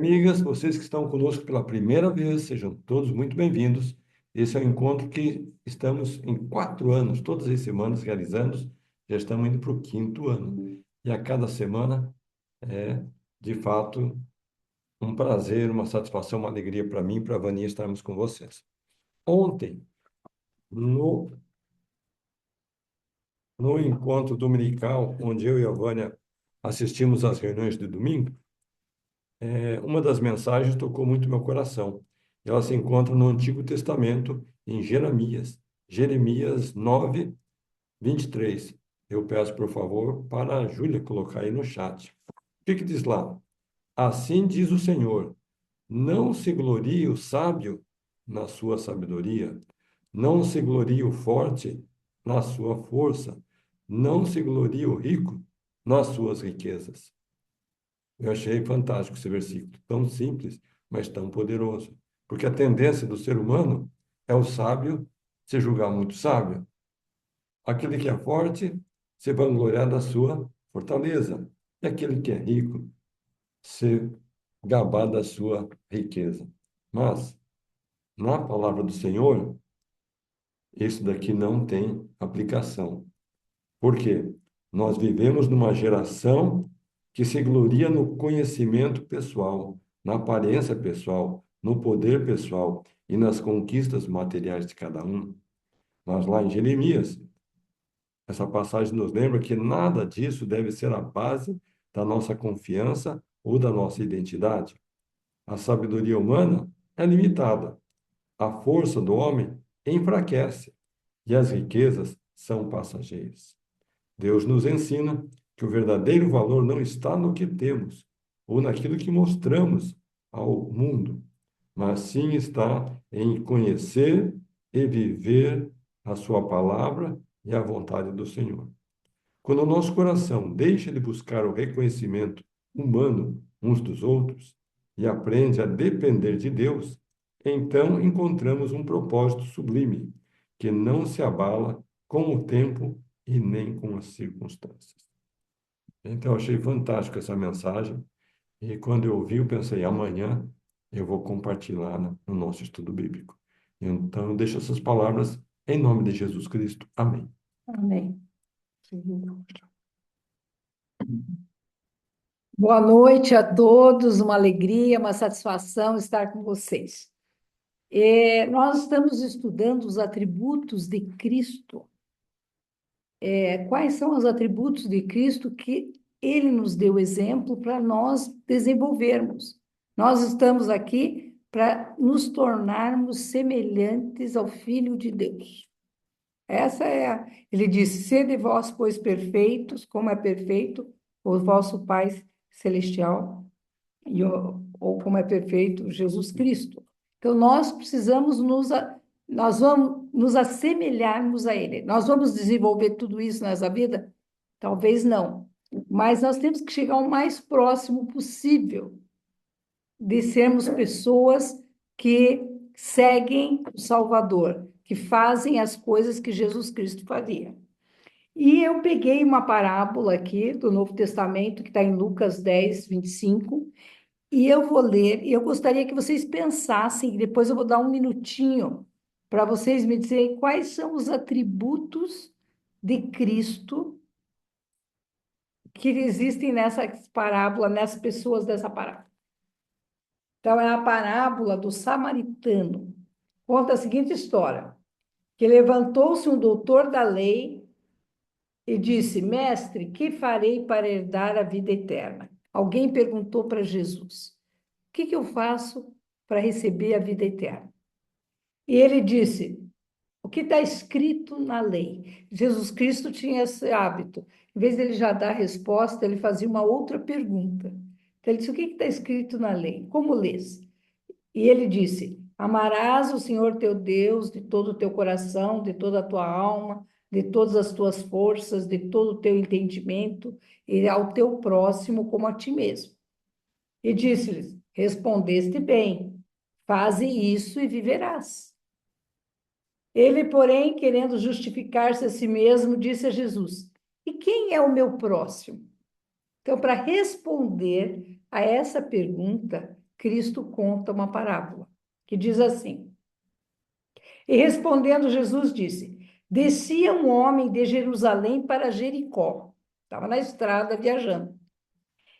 amigas, vocês que estão conosco pela primeira vez, sejam todos muito bem-vindos. Esse é um encontro que estamos em 4 anos, todas as semanas realizando, já estamos indo para o quinto ano. E a cada semana é, de fato, um prazer, uma satisfação, uma alegria para mim e para a Vaninha estarmos com vocês. Ontem, no, no encontro dominical, onde eu e a Vânia assistimos às reuniões de domingo, uma das mensagens tocou muito meu coração. Ela se encontra no Antigo Testamento, em Jeremias 9, 23. Eu peço, por favor, para a Júlia colocar aí no chat. O que que diz lá? Assim diz o Senhor: não se glorie o sábio na sua sabedoria, não se glorie o forte na sua força, não se glorie o rico nas suas riquezas. Eu achei fantástico esse versículo, tão simples, mas tão poderoso. Porque a tendência do ser humano é o sábio se julgar muito sábio. Aquele que é forte se vangloriar da sua fortaleza. E aquele que é rico se gabar da sua riqueza. Mas, na palavra do Senhor, isso daqui não tem aplicação. Por quê? Nós vivemos numa geração que se gloria no conhecimento pessoal, na aparência pessoal, no poder pessoal e nas conquistas materiais de cada um. Mas lá em Jeremias, essa passagem nos lembra que nada disso deve ser a base da nossa confiança ou da nossa identidade. A sabedoria humana é limitada, a força do homem enfraquece e as riquezas são passageiras. Deus nos ensina que o verdadeiro valor não está no que temos ou naquilo que mostramos ao mundo, mas sim está em conhecer e viver a sua palavra e a vontade do Senhor. Quando o nosso coração deixa de buscar o reconhecimento humano uns dos outros e aprende a depender de Deus, então encontramos um propósito sublime que não se abala com o tempo e nem com as circunstâncias. Então, eu achei fantástico essa mensagem e quando eu ouvi, eu pensei, amanhã eu vou compartilhar no nosso estudo bíblico. Então, eu deixo essas palavras em nome de Jesus Cristo. Amém. Amém. Boa noite a todos, uma alegria, uma satisfação estar com vocês. Nós estamos estudando os atributos de Cristo. Quais são os atributos de Cristo que ele nos deu exemplo para nós desenvolvermos? Nós estamos aqui para nos tornarmos semelhantes ao Filho de Deus. Ele disse: sede vós, pois, perfeitos, como é perfeito o vosso Pai Celestial, ou como é perfeito Jesus Cristo. Então, nós precisamos nós vamos nos assemelharmos a Ele. Nós vamos desenvolver tudo isso nessa vida? Talvez não. Mas nós temos que chegar o mais próximo possível de sermos pessoas que seguem o Salvador, que fazem as coisas que Jesus Cristo faria. E eu peguei uma parábola aqui do Novo Testamento, que está em Lucas 10, 25, e eu vou ler, e eu gostaria que vocês pensassem, e depois eu vou dar um minutinho para vocês me dizerem quais são os atributos de Cristo que existem nessa parábola, nessas pessoas dessa parábola. Então, é a parábola do samaritano. Conta a seguinte história, que levantou-se um doutor da lei e disse: Mestre, que farei para herdar a vida eterna? Alguém perguntou para Jesus: O que eu faço para receber a vida eterna? E ele disse: O que está escrito na lei? Jesus Cristo tinha esse hábito. Em vez dele já dar a resposta, ele fazia uma outra pergunta. Então ele disse: O que está escrito na lei? Como lês? E ele disse: Amarás o Senhor teu Deus de todo o teu coração, de toda a tua alma, de todas as tuas forças, de todo o teu entendimento, e ao teu próximo como a ti mesmo. E disse-lhes: Respondeste bem, faze isso e viverás. Ele, porém, querendo justificar-se a si mesmo, disse a Jesus: E quem é o meu próximo? Então, para responder a essa pergunta, Cristo conta uma parábola que diz assim: E respondendo, Jesus disse: Descia um homem de Jerusalém para Jericó, estava na estrada viajando,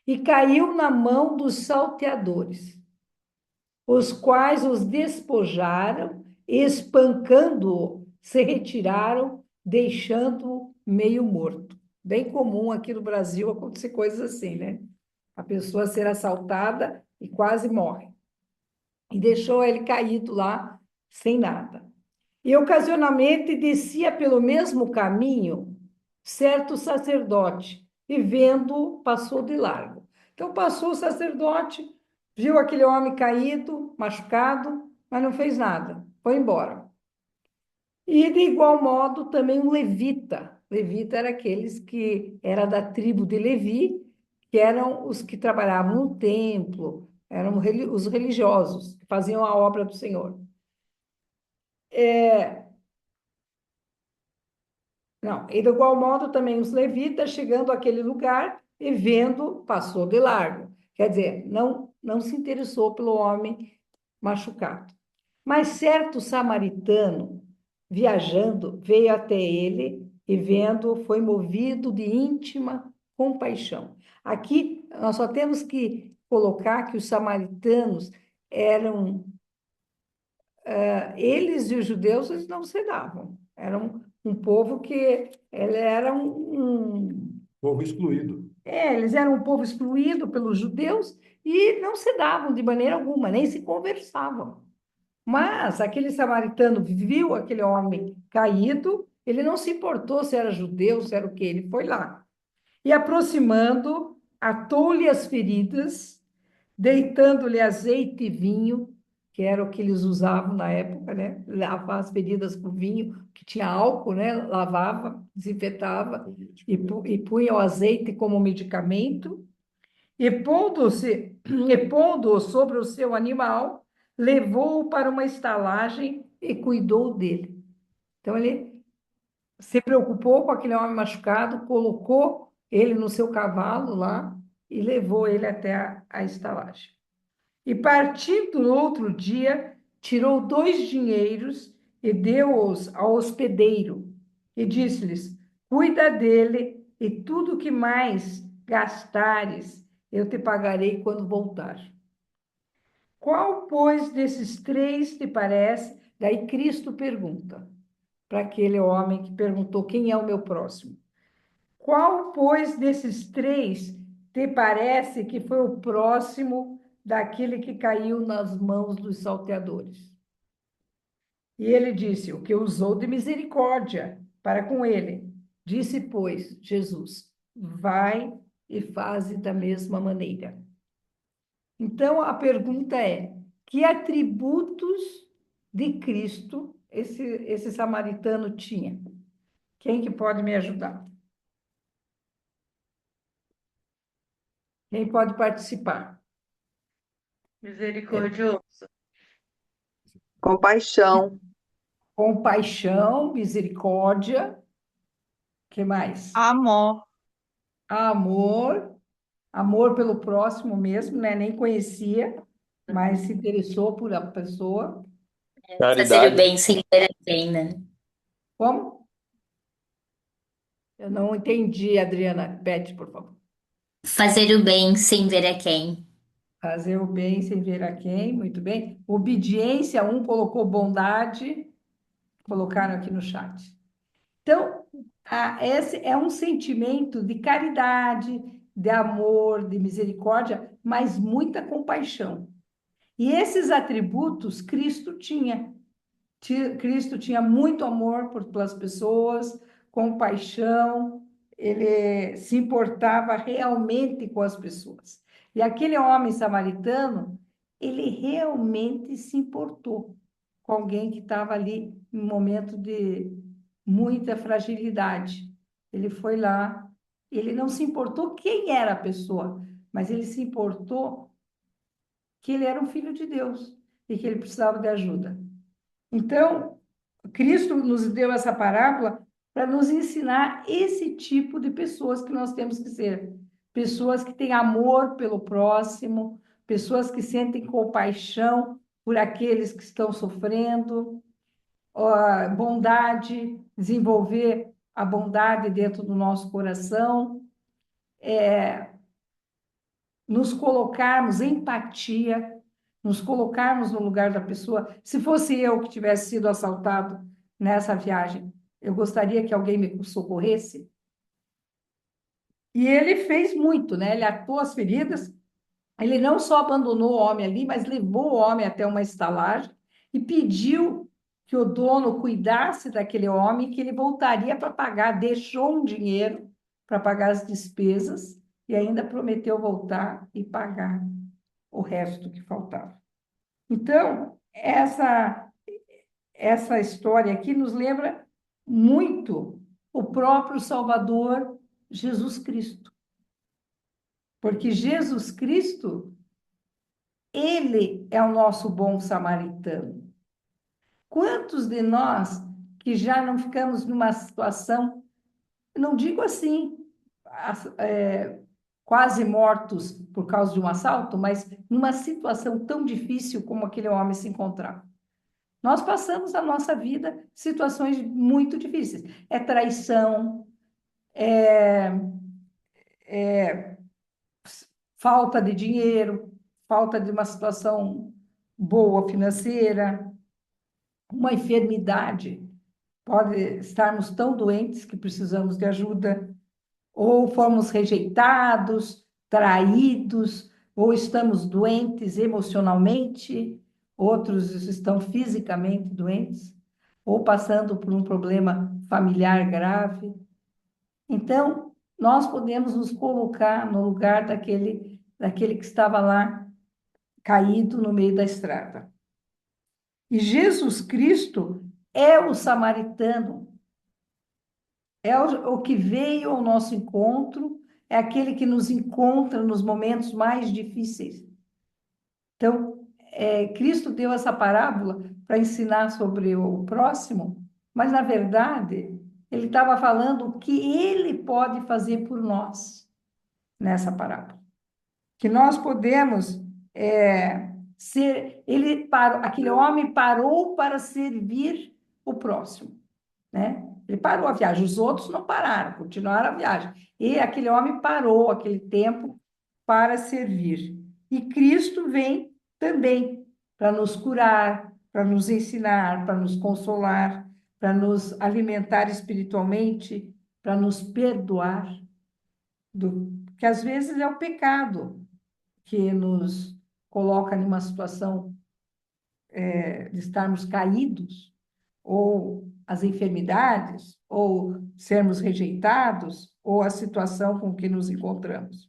e caiu na mão dos salteadores, os quais os despojaram, espancando-o, se retiraram, deixando-o meio morto. Bem comum aqui no Brasil acontecer coisas assim, né? A pessoa ser assaltada e quase morre. E deixou ele caído lá, sem nada. E ocasionalmente descia pelo mesmo caminho certo sacerdote, e vendo, passou de largo. Então passou o sacerdote, viu aquele homem caído, machucado, mas não fez nada, foi embora. E de igual modo também um levita. Levita era aqueles que era da tribo de Levi, que eram os que trabalhavam no templo, eram os religiosos, que faziam a obra do Senhor. Não, e de igual modo também os levitas, chegando àquele lugar e vendo, passou de largo. Quer dizer, não se interessou pelo homem machucado. Mas certo samaritano, viajando, veio até ele e vendo, foi movido de íntima compaixão. Aqui nós só temos que colocar que os samaritanos eram, eles e os judeus, eles não se davam. Eram um povo que ele era Povo excluído. eles eram um povo excluído pelos judeus e não se davam de maneira alguma, nem se conversavam. Mas aquele samaritano viu aquele homem caído, ele não se importou se era judeu, se era o quê, ele foi lá. E aproximando, atou-lhe as feridas, deitando-lhe azeite e vinho, que era o que eles usavam na época, né? Lavar as feridas com vinho, que tinha álcool, né? Lavava, desinfetava e punha o azeite como medicamento. E pondo-o sobre o seu animal, levou-o para uma estalagem e cuidou dele. Então, ele se preocupou com aquele homem machucado, colocou ele no seu cavalo lá e levou ele até a estalagem. E partindo no outro dia, tirou 2 dinheiros e deu-os ao hospedeiro e disse-lhes: Cuida dele e tudo que mais gastares, eu te pagarei quando voltar. Qual, pois, desses três te parece? Daí Cristo pergunta para aquele homem que perguntou: Quem é o meu próximo? Qual, pois, desses três te parece que foi o próximo daquele que caiu nas mãos dos salteadores? E ele disse: O que usou de misericórdia para com ele. Disse, pois, Jesus: Vai e faze da mesma maneira. Então a pergunta é: que atributos de Cristo esse samaritano tinha? Quem que pode me ajudar? Quem pode participar? Misericordioso. Compaixão. Compaixão, misericórdia, que mais? Amor. Amor, amor pelo próximo mesmo, né? Nem conhecia, mas se interessou por a pessoa. Fazer o Caridade. bem sem ver a quem, né? Como? Eu não entendi, Adriana. Pede, por favor. Fazer o bem sem ver a quem. Fazer o bem sem ver a quem, muito bem. Obediência, um colocou bondade, colocaram aqui no chat. Então, esse é um sentimento de caridade, de amor, de misericórdia, mas muita compaixão. E esses atributos Cristo tinha. Cristo tinha muito amor pelas pessoas, compaixão, ele se importava realmente com as pessoas. E aquele homem samaritano, ele realmente se importou com alguém que estava ali em um momento de muita fragilidade. Ele foi lá, ele não se importou quem era a pessoa, mas ele se importou que ele era um filho de Deus e que ele precisava de ajuda. Então, Cristo nos deu essa parábola para nos ensinar esse tipo de pessoas que nós temos que ser. Pessoas que têm amor pelo próximo, pessoas que sentem compaixão por aqueles que estão sofrendo, bondade, desenvolver a bondade dentro do nosso coração, nos colocarmos empatia, nos colocarmos no lugar da pessoa. Se fosse eu que tivesse sido assaltado nessa viagem, eu gostaria que alguém me socorresse. E ele fez muito, né? Ele atou as feridas. Ele não só abandonou o homem ali, mas levou o homem até uma estalagem e pediu que o dono cuidasse daquele homem, que ele voltaria para pagar, deixou um dinheiro para pagar as despesas e ainda prometeu voltar e pagar o resto que faltava. Então, essa história aqui nos lembra muito o próprio Salvador Jesus Cristo. Porque Jesus Cristo, ele é o nosso bom samaritano. Quantos de nós que já não ficamos numa situação, não digo assim, quase mortos por causa de um assalto, mas numa situação tão difícil como aquele homem se encontrava? Nós passamos na nossa vida situações muito difíceis. É traição, falta de dinheiro, falta de uma situação boa financeira, uma enfermidade. Pode estarmos tão doentes que precisamos de ajuda, ou fomos rejeitados, traídos, ou estamos doentes emocionalmente, outros estão fisicamente doentes, ou passando por um problema familiar grave. Então, nós podemos nos colocar no lugar daquele que estava lá caído no meio da estrada. E Jesus Cristo é o samaritano, é o que veio ao nosso encontro, é aquele que nos encontra nos momentos mais difíceis. Então, Cristo deu essa parábola para ensinar sobre o próximo, mas, na verdade, ele estava falando o que ele pode fazer por nós nessa parábola. Que nós podemos ser... aquele homem parou para servir o próximo, né? Ele parou a viagem, os outros não pararam, continuaram a viagem. E aquele homem parou aquele tempo para servir. E Cristo vem também para nos curar, para nos ensinar, para nos consolar, para nos alimentar espiritualmente, para nos perdoar, que às vezes é o pecado que nos coloca numa situação de estarmos caídos, ou as enfermidades, ou sermos rejeitados, ou a situação com que nos encontramos.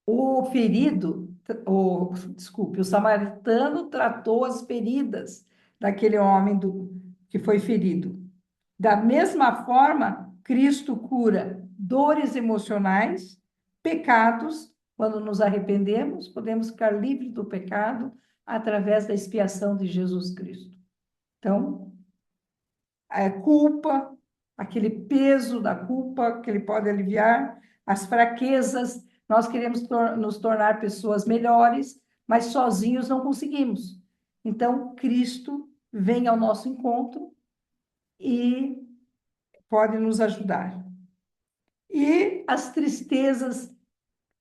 O ferido, o samaritano tratou as feridas daquele homem que foi ferido. Da mesma forma, Cristo cura dores emocionais, pecados. Quando nos arrependemos, podemos ficar livres do pecado através da expiação de Jesus Cristo. Então, a culpa, aquele peso da culpa que ele pode aliviar, as fraquezas, nós queremos nos tornar pessoas melhores, mas sozinhos não conseguimos. Então, Cristo vem ao nosso encontro e pode nos ajudar. E as tristezas,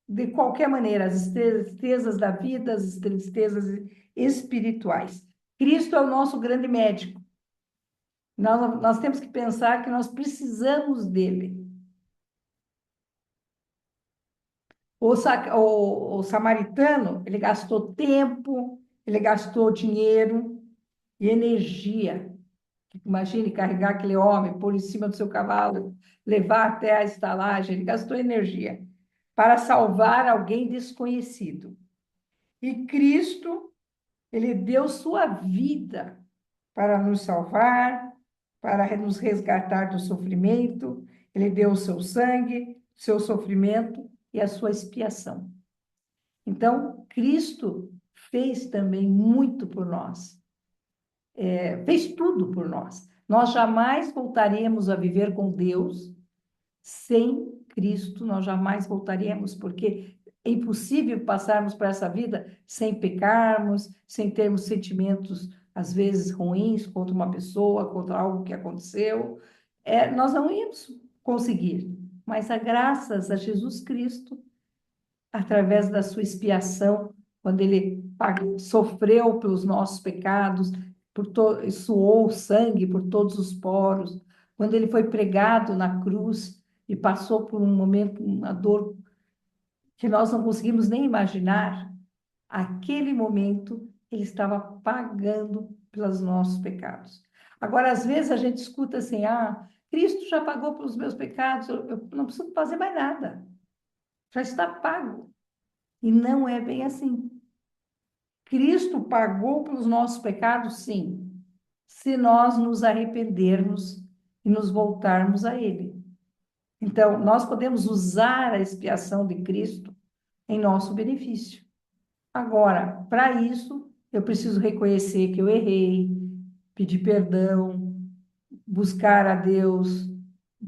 de qualquer maneira, as tristezas da vida, as tristezas espirituais. Cristo é o nosso grande médico. Nós temos que pensar que nós precisamos dele. O samaritano, ele gastou tempo, ele gastou dinheiro e energia. Imagine carregar aquele homem, pôr em cima do seu cavalo, levar até a estalagem. Ele gastou energia para salvar alguém desconhecido. E Cristo, ele deu sua vida para nos salvar, para nos resgatar do sofrimento. Ele deu o seu sangue, seu sofrimento e a sua expiação. Então, Cristo fez também muito por nós. Fez tudo por nós. Nós jamais voltaremos a viver com Deus sem Cristo, nós jamais voltaremos, porque é impossível passarmos por essa vida sem pecarmos, sem termos sentimentos, às vezes, ruins contra uma pessoa, contra algo que aconteceu. Nós não íamos conseguir, mas graças a Jesus Cristo, através da sua expiação, quando ele sofreu pelos nossos pecados, suou sangue por todos os poros, quando ele foi pregado na cruz e passou por um momento, uma dor que nós não conseguimos nem imaginar, aquele momento ele estava pagando pelos nossos pecados. Agora, às vezes a gente escuta assim, Cristo já pagou pelos meus pecados, eu não preciso fazer mais nada, já está pago. E não é bem assim. Cristo pagou pelos nossos pecados, sim, se nós nos arrependermos e nos voltarmos a Ele. Então, nós podemos usar a expiação de Cristo em nosso benefício. Agora, para isso, eu preciso reconhecer que eu errei, pedir perdão, buscar a Deus,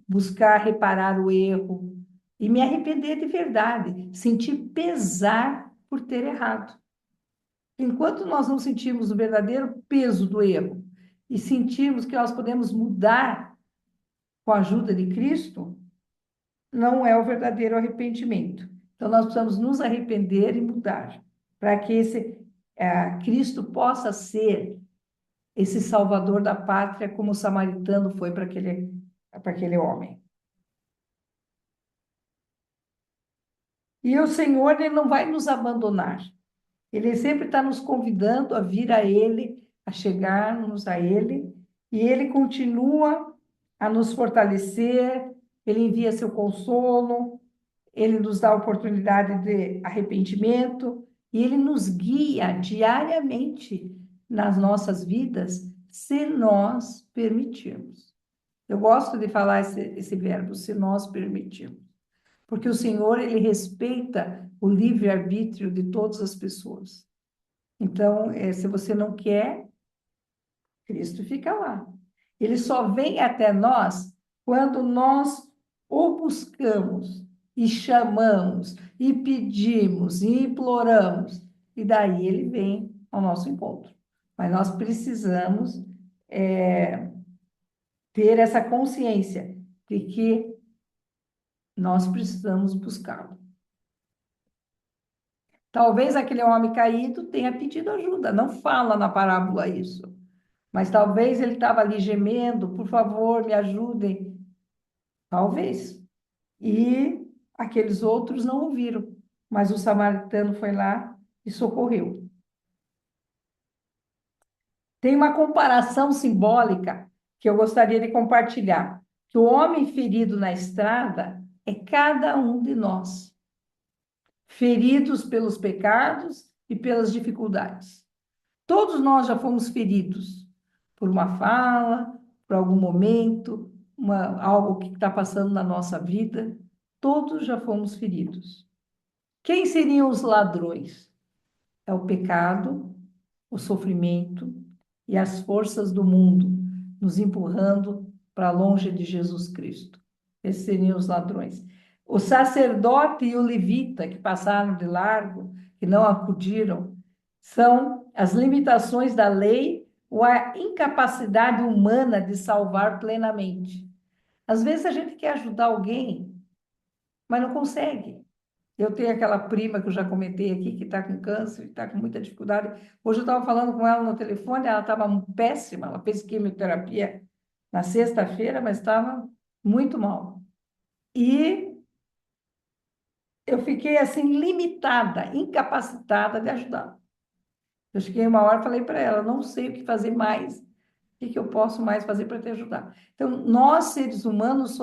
buscar reparar o erro e me arrepender de verdade, sentir pesar por ter errado. Enquanto nós não sentirmos o verdadeiro peso do erro e sentirmos que nós podemos mudar com a ajuda de Cristo, não é o verdadeiro arrependimento. Então, nós precisamos nos arrepender e mudar, para que Cristo possa ser esse salvador da pátria, como o samaritano foi para aquele homem. E o Senhor, Ele não vai nos abandonar. Ele sempre está nos convidando a vir a Ele, a chegarmos a Ele, e Ele continua a nos fortalecer, Ele envia seu consolo, Ele nos dá a oportunidade de arrependimento, e Ele nos guia diariamente nas nossas vidas, se nós permitirmos. Eu gosto de falar esse verbo, se nós permitirmos, porque o Senhor, Ele respeita o livre-arbítrio de todas as pessoas. Então, se você não quer, Cristo fica lá. Ele só vem até nós quando nós o buscamos e chamamos e pedimos e imploramos, e daí ele vem ao nosso encontro. Mas nós precisamos ter essa consciência de que nós precisamos buscá-lo. Talvez aquele homem caído tenha pedido ajuda, não fala na parábola isso, mas talvez ele estava ali gemendo, por favor, me ajudem. Talvez. E aqueles outros não ouviram, mas o samaritano foi lá e socorreu. Tem uma comparação simbólica que eu gostaria de compartilhar, que o homem ferido na estrada é cada um de nós, feridos pelos pecados e pelas dificuldades. Todos nós já fomos feridos por uma fala, por algum momento, algo que está passando na nossa vida. Todos já fomos feridos. Quem seriam os ladrões? É o pecado, o sofrimento e as forças do mundo nos empurrando para longe de Jesus Cristo. Esses seriam os ladrões. O sacerdote e o levita que passaram de largo, que não acudiram, são as limitações da lei ou a incapacidade humana de salvar plenamente. Às vezes a gente quer ajudar alguém, mas não consegue. Eu tenho aquela prima que eu já comentei aqui, que está com câncer, está com muita dificuldade. Hoje eu estava falando com ela no telefone, ela estava péssima, ela fez quimioterapia na sexta-feira, mas estava muito mal. E eu fiquei assim, limitada, incapacitada de ajudar. Eu cheguei uma hora e falei para ela, não sei o que fazer mais, o que eu posso mais fazer para te ajudar. Então, nós, seres humanos,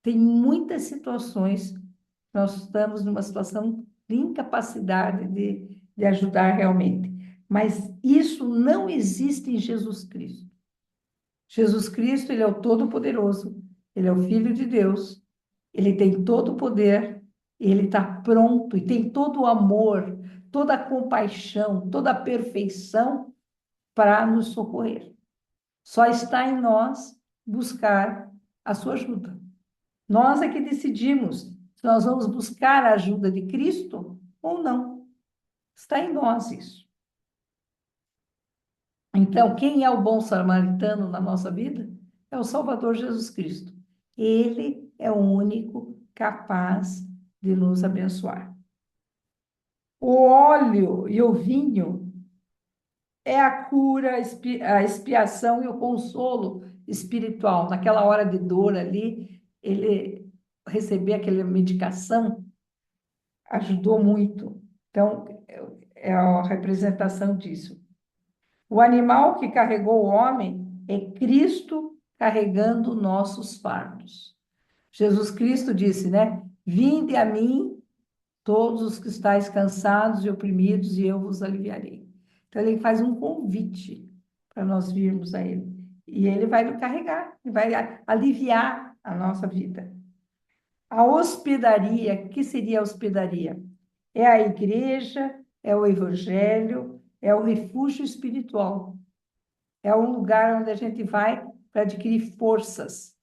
tem muitas situações, nós estamos numa situação de incapacidade de ajudar realmente. Mas isso não existe em Jesus Cristo. Jesus Cristo, ele é o Todo-Poderoso, ele é o Filho de Deus, ele tem todo o poder, ele está pronto e tem todo o amor, toda a compaixão, toda a perfeição para nos socorrer. Só está em nós buscar a sua ajuda. Nós é que decidimos se nós vamos buscar a ajuda de Cristo ou não. Está em nós isso. Então, quem é o bom samaritano na nossa vida? É o Salvador Jesus Cristo. Ele é o único capaz de nos abençoar. O óleo e o vinho é a cura, a expiação e o consolo espiritual. Naquela hora de dor ali, ele receber aquela medicação ajudou muito. Então, é a representação disso. O animal que carregou o homem é Cristo carregando nossos fardos. Jesus Cristo disse, né? Vinde a mim, todos os que estáis cansados e oprimidos, e eu vos aliviarei. Então, ele faz um convite para nós virmos a ele. E ele vai nos carregar, vai aliviar a nossa vida. A hospedaria, que seria a hospedaria? É a igreja, é o evangelho, é o refúgio espiritual. É um lugar onde a gente vai para adquirir forças.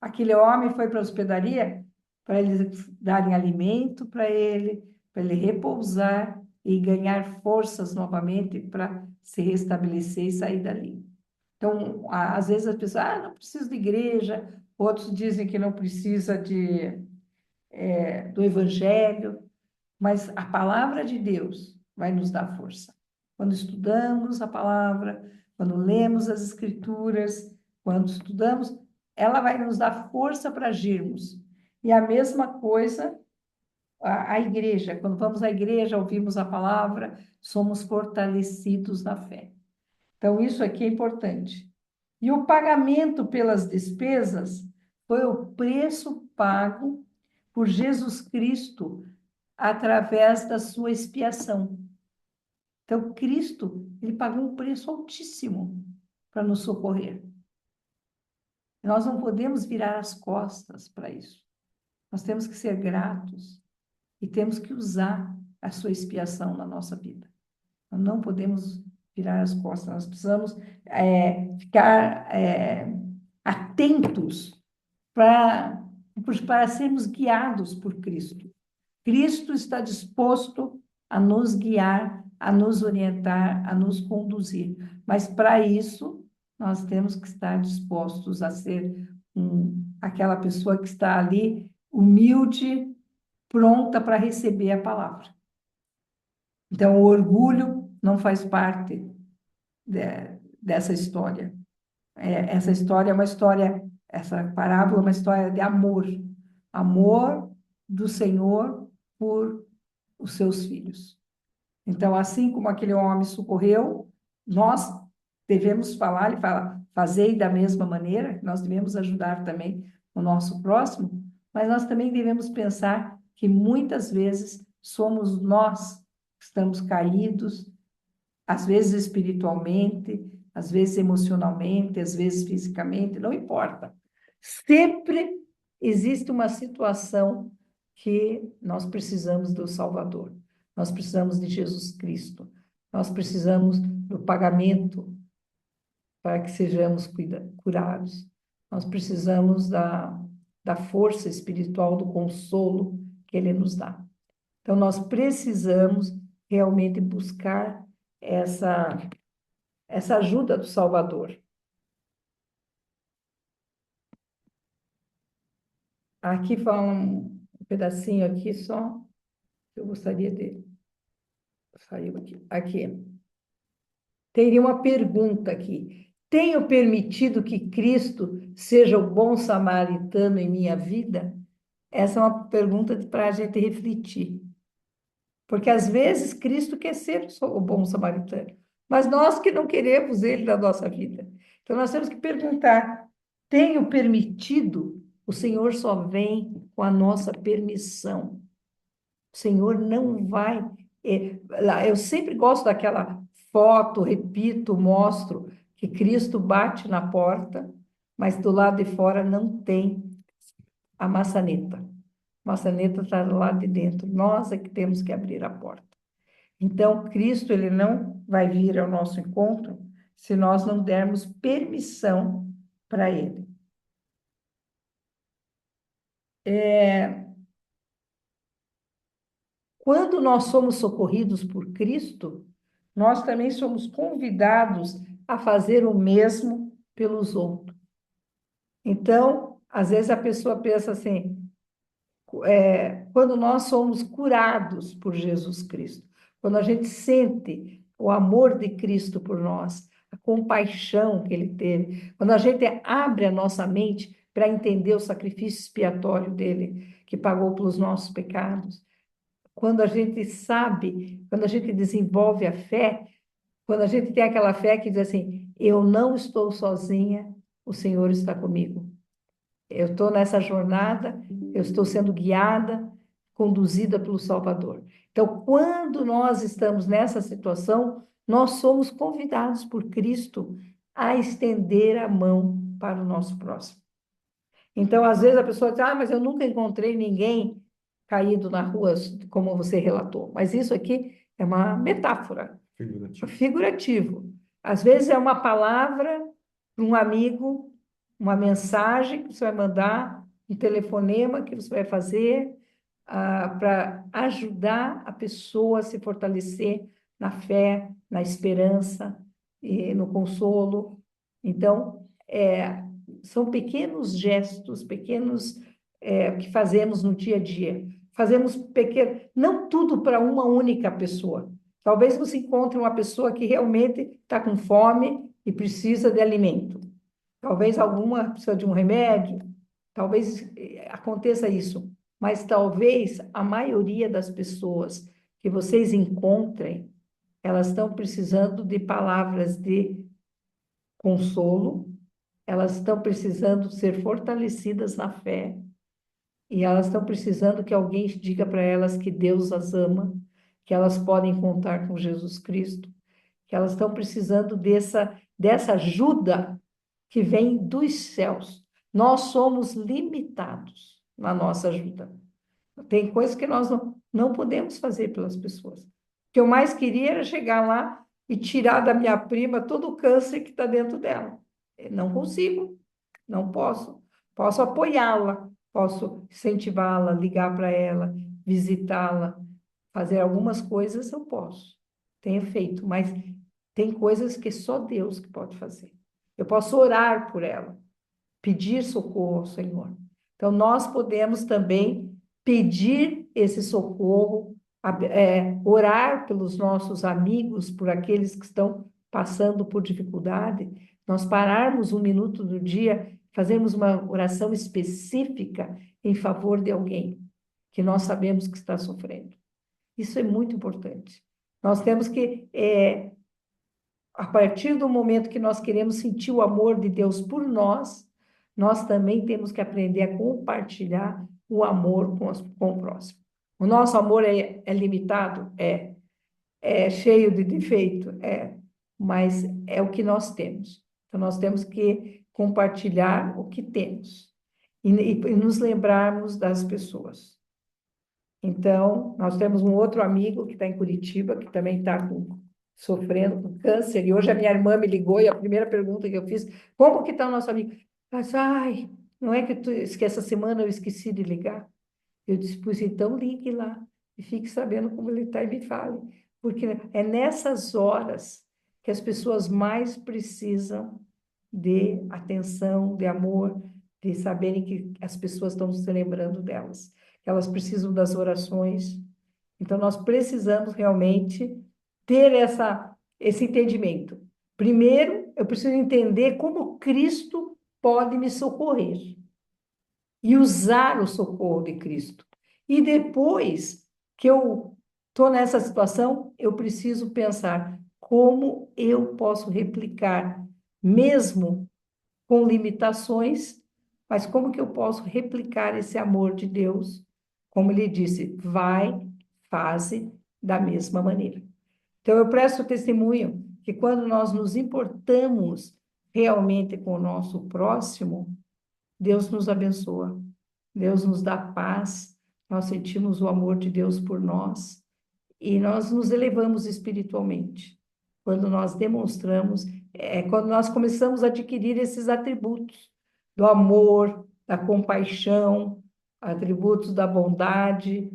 Aquele homem foi para a hospedaria para eles darem alimento para ele repousar e ganhar forças novamente para se restabelecer e sair dali. Então, às vezes as pessoas, não preciso de igreja, outros dizem que não precisa do evangelho, mas a palavra de Deus vai nos dar força. Quando estudamos a palavra, quando lemos as escrituras, quando estudamos, ela vai nos dar força para agirmos. E a mesma coisa a igreja. Quando vamos à igreja, ouvimos a palavra, somos fortalecidos na fé. Então, isso aqui é importante. E o pagamento pelas despesas foi o preço pago por Jesus Cristo através da sua expiação. Então, Cristo, ele pagou um preço altíssimo para nos socorrer. Nós não podemos virar as costas para isso. Nós temos que ser gratos e temos que usar a sua expiação na nossa vida. Nós não podemos virar as costas, nós precisamos ficar atentos para sermos guiados por Cristo. Cristo está disposto a nos guiar, a nos orientar, a nos conduzir. Mas para isso, nós temos que estar dispostos a ser aquela pessoa que está ali, humilde, pronta para receber a palavra. Então, o orgulho não faz parte dessa história. Essa história é uma história, essa parábola é uma história de amor. Amor do Senhor por os seus filhos. Então, assim como aquele homem socorreu, nós devemos falar, ele fala, fazei da mesma maneira, nós devemos ajudar também o nosso próximo, mas nós também devemos pensar que muitas vezes somos nós que estamos caídos, às vezes espiritualmente, às vezes emocionalmente, às vezes fisicamente, não importa. Sempre existe uma situação que nós precisamos do Salvador. Nós precisamos de Jesus Cristo. Nós precisamos do pagamento para que sejamos curados. Nós precisamos da força espiritual, do consolo que Ele nos dá. Então, nós precisamos realmente buscar essa ajuda do Salvador. Aqui fala um pedacinho aqui só, que eu gostaria de... Saiu aqui. Aqui. Teria uma pergunta aqui. Tenho permitido que Cristo seja o bom samaritano em minha vida? Essa é uma pergunta para a gente refletir. Porque às vezes Cristo quer ser o bom samaritano, mas nós que não queremos ele na nossa vida. Então nós temos que perguntar: tenho permitido? O Senhor só vem com a nossa permissão. O Senhor não vai. Eu sempre gosto daquela foto, repito, mostro que Cristo bate na porta, mas do lado de fora não tem a maçaneta. A maçaneta está lá de dentro. Nós é que temos que abrir a porta. Então, Cristo, ele não vai vir ao nosso encontro se nós não dermos permissão para ele. Quando nós somos socorridos por Cristo, nós também somos convidados a fazer o mesmo pelos outros. Então, às vezes a pessoa pensa assim, quando nós somos curados por Jesus Cristo, quando a gente sente o amor de Cristo por nós, a compaixão que ele teve, quando a gente abre a nossa mente para entender o sacrifício expiatório dele, que pagou pelos nossos pecados, quando a gente sabe, quando a gente desenvolve a fé, quando a gente tem aquela fé que diz assim: eu não estou sozinha, o Senhor está comigo. Eu estou nessa jornada, eu estou sendo guiada, conduzida pelo Salvador. Então, quando nós estamos nessa situação, nós somos convidados por Cristo a estender a mão para o nosso próximo. Então, às vezes a pessoa diz: ah, mas eu nunca encontrei ninguém caído na rua, como você relatou. Mas isso aqui é uma metáfora, figurativo. Às vezes é uma palavra para um amigo, uma mensagem que você vai mandar, um telefonema que você vai fazer para ajudar a pessoa a se fortalecer na fé, na esperança e no consolo. Então, são pequenos gestos, pequenos que fazemos no dia a dia. Fazemos pequeno, não tudo para uma única pessoa. Talvez você encontre uma pessoa que realmente está com fome e precisa de alimento. Talvez alguma precisa de um remédio. Talvez aconteça isso. Mas talvez a maioria das pessoas que vocês encontrem, elas estão precisando de palavras de consolo, elas estão precisando ser fortalecidas na fé, e elas estão precisando que alguém diga para elas que Deus as ama, que elas podem contar com Jesus Cristo, que elas estão precisando dessa ajuda que vem dos céus. Nós somos limitados na nossa ajuda. Tem coisas que nós não podemos fazer pelas pessoas. O que eu mais queria era chegar lá e tirar da minha prima todo o câncer que está dentro dela. Não consigo, não posso. Posso apoiá-la, posso incentivá-la, ligar para ela, visitá-la, fazer algumas coisas eu posso. Tenho feito, mas tem coisas que só Deus que pode fazer. Eu posso orar por ela, pedir socorro ao Senhor. Então, nós podemos também pedir esse socorro, orar pelos nossos amigos, por aqueles que estão passando por dificuldade. Nós pararmos um minuto do dia, fazermos uma oração específica em favor de alguém que nós sabemos que está sofrendo. Isso é muito importante. Nós temos que, a partir do momento que nós queremos sentir o amor de Deus por nós, nós também temos que aprender a compartilhar o amor com o próximo. O nosso amor é limitado? É cheio de defeito? Mas é o que nós temos. Então, nós temos que compartilhar o que temos e nos lembrarmos das pessoas. Então, nós temos um outro amigo que está em Curitiba, que também está sofrendo com câncer, e hoje a minha irmã me ligou e a primeira pergunta que eu fiz: como que está o nosso amigo? Ela disse: ai, não é que essa semana eu esqueci de ligar? Eu disse: pois então ligue lá e fique sabendo como ele está e me fale, porque é nessas horas que as pessoas mais precisam de atenção, de amor, de saberem que as pessoas estão se lembrando delas. Elas precisam das orações. Então, nós precisamos realmente ter esse entendimento. Primeiro, eu preciso entender como Cristo pode me socorrer e usar o socorro de Cristo. E depois que eu estou nessa situação, eu preciso pensar como eu posso replicar, mesmo com limitações, mas como que eu posso replicar esse amor de Deus? Como ele disse: vai, faze da mesma maneira. Então, eu presto testemunho que quando nós nos importamos realmente com o nosso próximo, Deus nos abençoa, Deus nos dá paz, nós sentimos o amor de Deus por nós e nós nos elevamos espiritualmente. Quando nós demonstramos, quando nós começamos a adquirir esses atributos do amor, da compaixão, atributos da bondade,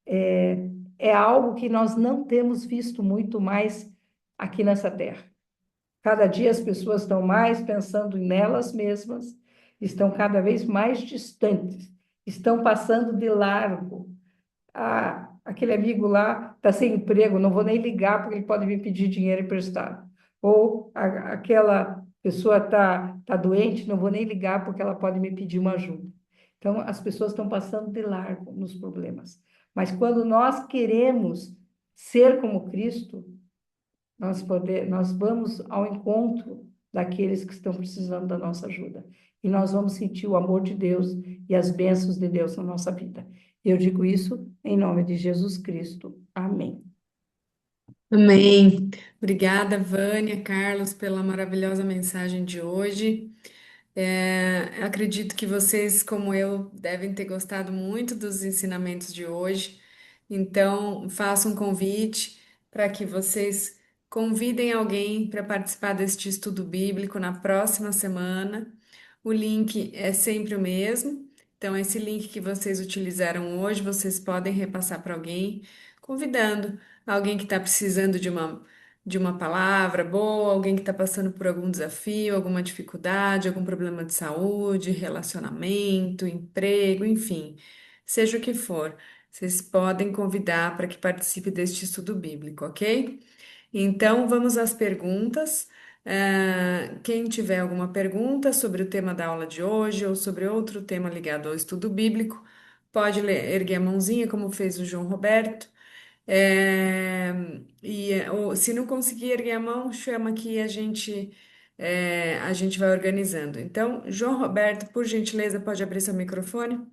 é, é algo que nós não temos visto muito mais aqui nessa terra. Cada dia as pessoas estão mais pensando nelas mesmas, estão cada vez mais distantes, estão passando de largo. Aquele amigo lá está sem emprego, não vou nem ligar porque ele pode me pedir dinheiro emprestado. Ou aquela pessoa tá doente, não vou nem ligar porque ela pode me pedir uma ajuda. Então, as pessoas estão passando de largo nos problemas. Mas quando nós queremos ser como Cristo, nós vamos ao encontro daqueles que estão precisando da nossa ajuda. E nós vamos sentir o amor de Deus e as bênçãos de Deus na nossa vida. Eu digo isso em nome de Jesus Cristo. Amém. Amém. Obrigada, Vânia, Carlos, pela maravilhosa mensagem de hoje. Acredito que vocês, como eu, devem ter gostado muito dos ensinamentos de hoje. Então, faço um convite para que vocês convidem alguém para participar deste estudo bíblico na próxima semana. O link é sempre o mesmo. Então, esse link que vocês utilizaram hoje, vocês podem repassar para alguém, convidando alguém que está precisando de uma palavra boa, alguém que está passando por algum desafio, alguma dificuldade, algum problema de saúde, relacionamento, emprego, enfim, seja o que for. Vocês podem convidar para que participe deste estudo bíblico, ok? Então, vamos às perguntas. Quem tiver alguma pergunta sobre o tema da aula de hoje ou sobre outro tema ligado ao estudo bíblico, pode erguer a mãozinha, como fez o João Roberto. Ou, se não conseguir erguer a mão, chama que a gente vai organizando. Então, João Roberto, por gentileza, pode abrir seu microfone?